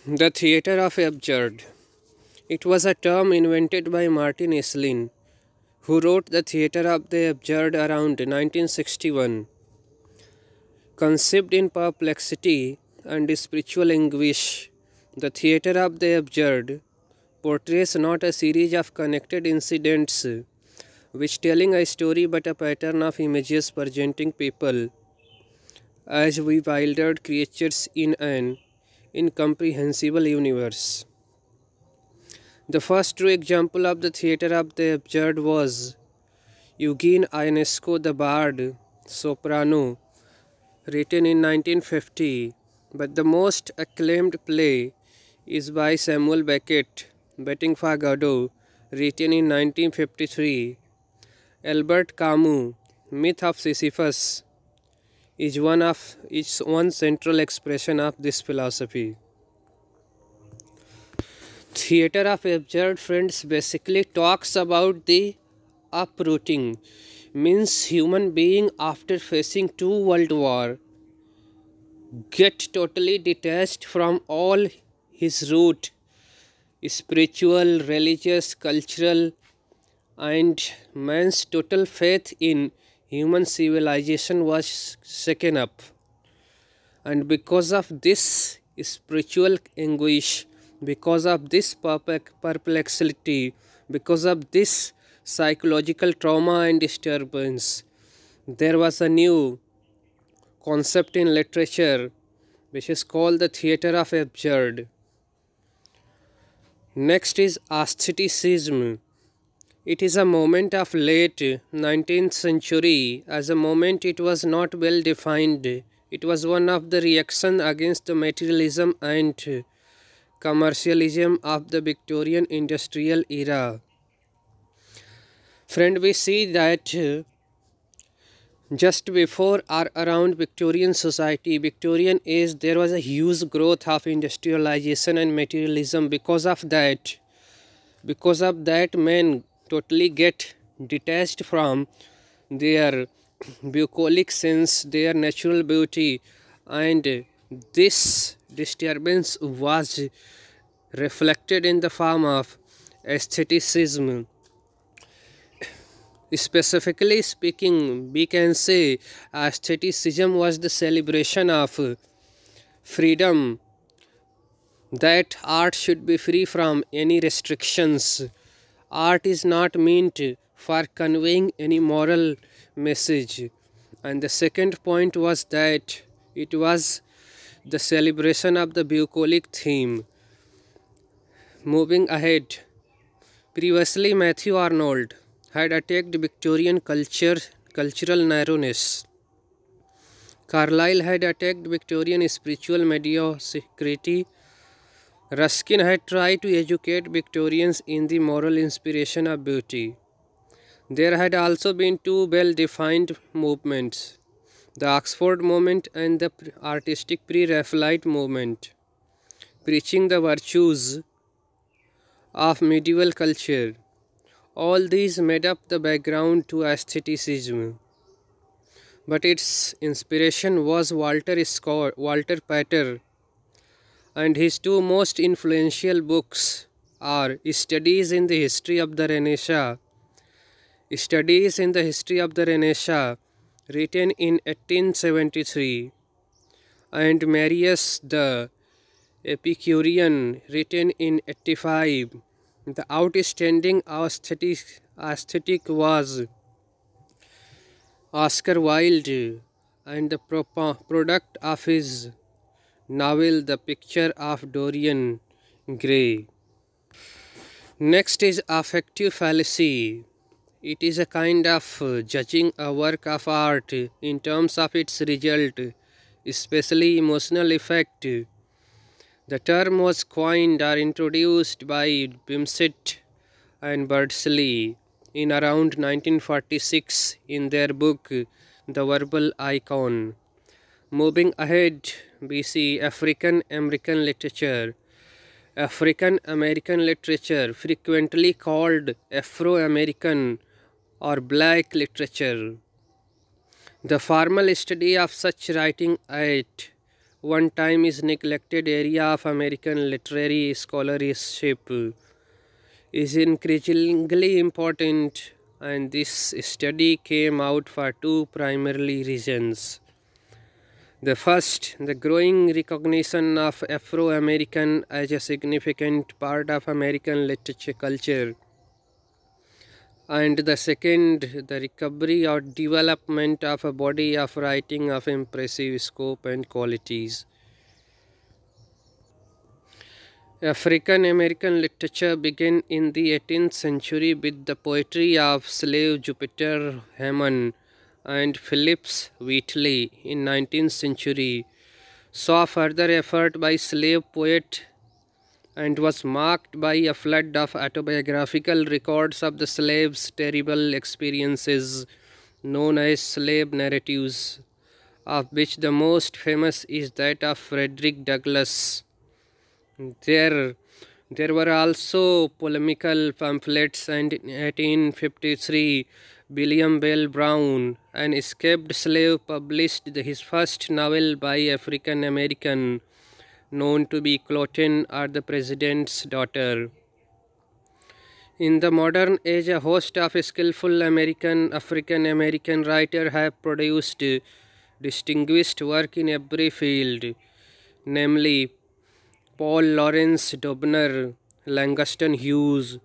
The theatre of absurd. It was a term invented by Martin Islin, who wrote The Theatre of the Absurd around 1961. Conceived in perplexity and spiritual anguish, the theatre of the absurd portrays not a series of connected incidents which telling a story but a pattern of images presenting people as bewildered creatures in an incomprehensible universe. The first true example of the theatre of the absurd was Eugene Ionesco the Bard, soprano, written in 1950, but the most acclaimed play is by Samuel Beckett, Betting for Godot, written in 1953. Albert Camus' Myth of Sisyphus is one central expression of this philosophy. Theatre of Absurd, friends, basically talks about the uprooting, means human being after facing two world war get totally detached from all his root, spiritual, religious, cultural, and man's total faith in human civilization was shaken up. And because of this spiritual anguish, because of this perplexity, because of this psychological trauma and disturbance, there was a new concept in literature which is called the theatre of absurd. Next is aestheticism. It is a moment of late 19th century. As a moment, it was not well defined. It was one of the reaction against the materialism and commercialism of the Victorian industrial era. Friend, we see that just before or around Victorian society, Victorian age, there was a huge growth of industrialization and materialism. Because of that, men totally get detached from their bucolic sense, their natural beauty, and this disturbance was reflected in the form of aestheticism. Specifically speaking, we can say aestheticism was the celebration of freedom, that art should be free from any restrictions. Art is not meant for conveying any moral message. And the second point was that it was the celebration of the bucolic theme. Moving ahead, previously Matthew Arnold had attacked Victorian cultural narrowness. Carlyle had attacked Victorian spiritual mediocrity. Ruskin had tried to educate Victorians in the moral inspiration of beauty. There had also been two well-defined movements, the Oxford movement and the artistic pre-Raphaelite movement, preaching the virtues of medieval culture. All these made up the background to aestheticism, but its inspiration was Walter Pater, and his two most influential books are Studies in the History of the Renaissance, written in 1873, and Marius the Epicurean, written in 85. The outstanding aesthetic was Oscar Wilde, and the product of his novel The Picture of Dorian Gray. Next is affective fallacy. It is a kind of judging a work of art in terms of its result, especially emotional effect. The term was coined or introduced by Bimset and Birdsley in around 1946 in their book The Verbal Icon. Moving ahead, we see African American literature. African American literature, frequently called Afro-American or Black literature. The formal study of such writing at one time is neglected area of American literary scholarship, is increasingly important, and this study came out for two primary reasons. The first, the growing recognition of Afro-American as a significant part of American literature culture, and the second, the recovery or development of a body of writing of impressive scope and qualities. African American literature began in the 18th century with the poetry of slave Jupiter Hammond and Phillips Wheatley. In 19th century saw further effort by slave poet and was marked by a flood of autobiographical records of the slaves' terrible experiences known as slave narratives, of which the most famous is that of Frederick Douglass. There, there were also polemical pamphlets, and in 1853 William Bell Brown, an escaped slave, published his first novel by African American, known to be Cloten or the President's Daughter. In the modern age, a host of skillful African American writers have produced distinguished work in every field, namely Paul Laurence Dobner, Langston Hughes,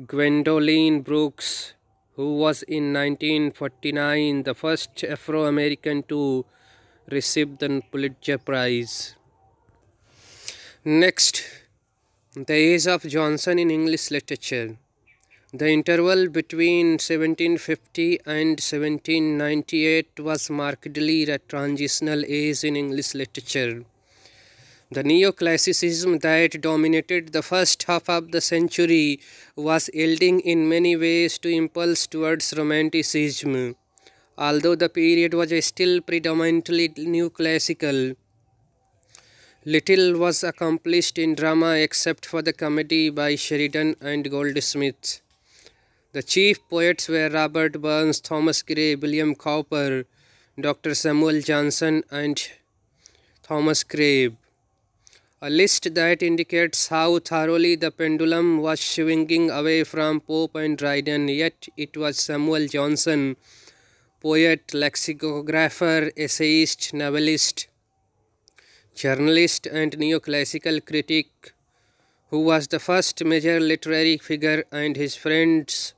Gwendolyn Brooks, who was in 1949 the first Afro-American to receive the Pulitzer Prize. Next, the age of Johnson in English literature. The interval between 1750 and 1798 was markedly a transitional age in English literature. The neoclassicism that dominated the first half of the century was yielding in many ways to impulse towards romanticism. Although the period was still predominantly neoclassical, little was accomplished in drama except for the comedy by Sheridan and Goldsmith. The chief poets were Robert Burns, Thomas Gray, William Cowper, Dr. Samuel Johnson, and Thomas Crabbe. A list that indicates how thoroughly the pendulum was swinging away from Pope and Dryden, yet it was Samuel Johnson, poet, lexicographer, essayist, novelist, journalist, and neoclassical critic, who was the first major literary figure, and his friends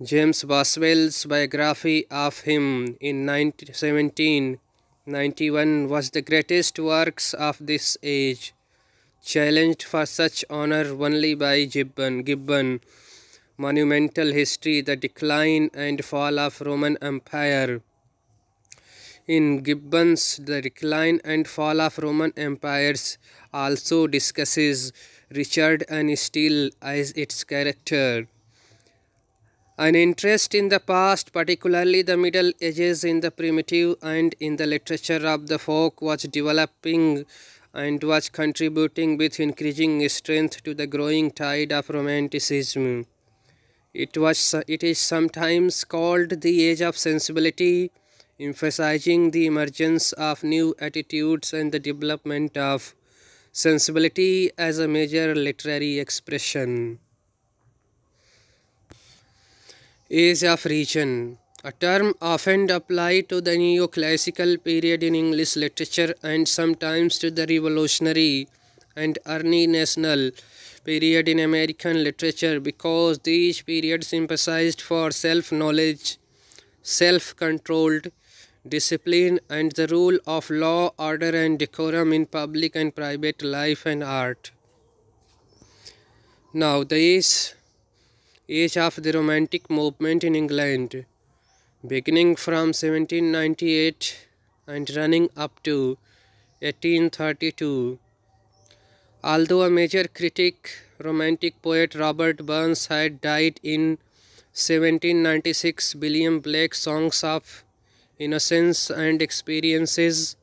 James Boswell's biography of him in 1791 was the greatest works of this age, challenged for such honor only by Gibbon, Monumental History, The Decline and Fall of Roman Empire. In Gibbon's The Decline and Fall of Roman Empires also discusses Richard and Steele as its character. An interest in the past, particularly the Middle Ages, in the primitive and in the literature of the folk, was developing and was contributing with increasing strength to the growing tide of Romanticism. It is sometimes called the Age of Sensibility, emphasizing the emergence of new attitudes and the development of sensibility as a major literary expression. Age of Reason, a term often applied to the neoclassical period in English literature and sometimes to the revolutionary and early national period in American literature, because these periods emphasized for self-knowledge, self-controlled discipline, and the rule of law, order, and decorum in public and private life and art. Now, the age of the Romantic movement in England, beginning from 1798 and running up to 1832. Although a major critic, Romantic poet Robert Burns had died in 1796, William Blake's Songs of Innocence and Experiences,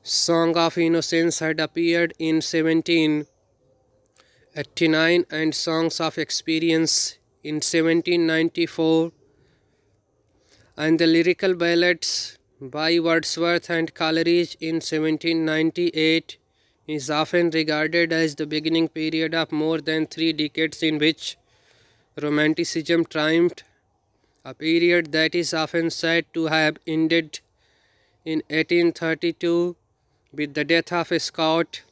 Song of Innocence, had appeared in 1789 and Songs of Experience in 1794, and the lyrical ballads by Wordsworth and Coleridge in 1798 is often regarded as the beginning period of more than 3 decades in which Romanticism triumphed, a period that is often said to have ended in 1832 with the death of Scott.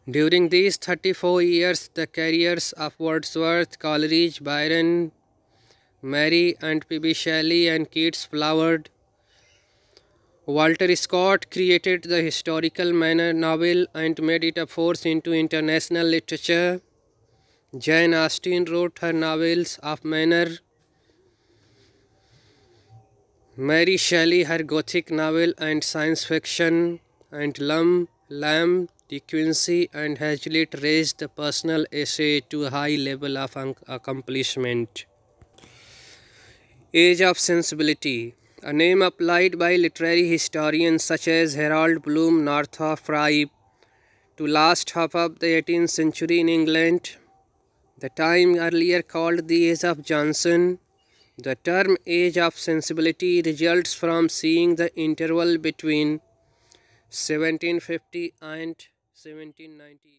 During these 34 years, the careers of Wordsworth, Coleridge, Byron, Mary and P.B. Shelley and Keats flowered. Walter Scott created the historical manner novel and made it a force into international literature. Jane Austen wrote her novels of manner. Mary Shelley her gothic novel and science fiction, and Lamb, De Quincey and Hazlitt raised the personal essay to a high level of accomplishment. Age of Sensibility, a name applied by literary historians such as Harold Bloom, Northrop Frye, to last half of the 18th century in England, the time earlier called the Age of Johnson. The term Age of Sensibility results from seeing the interval between 1750 and 1790.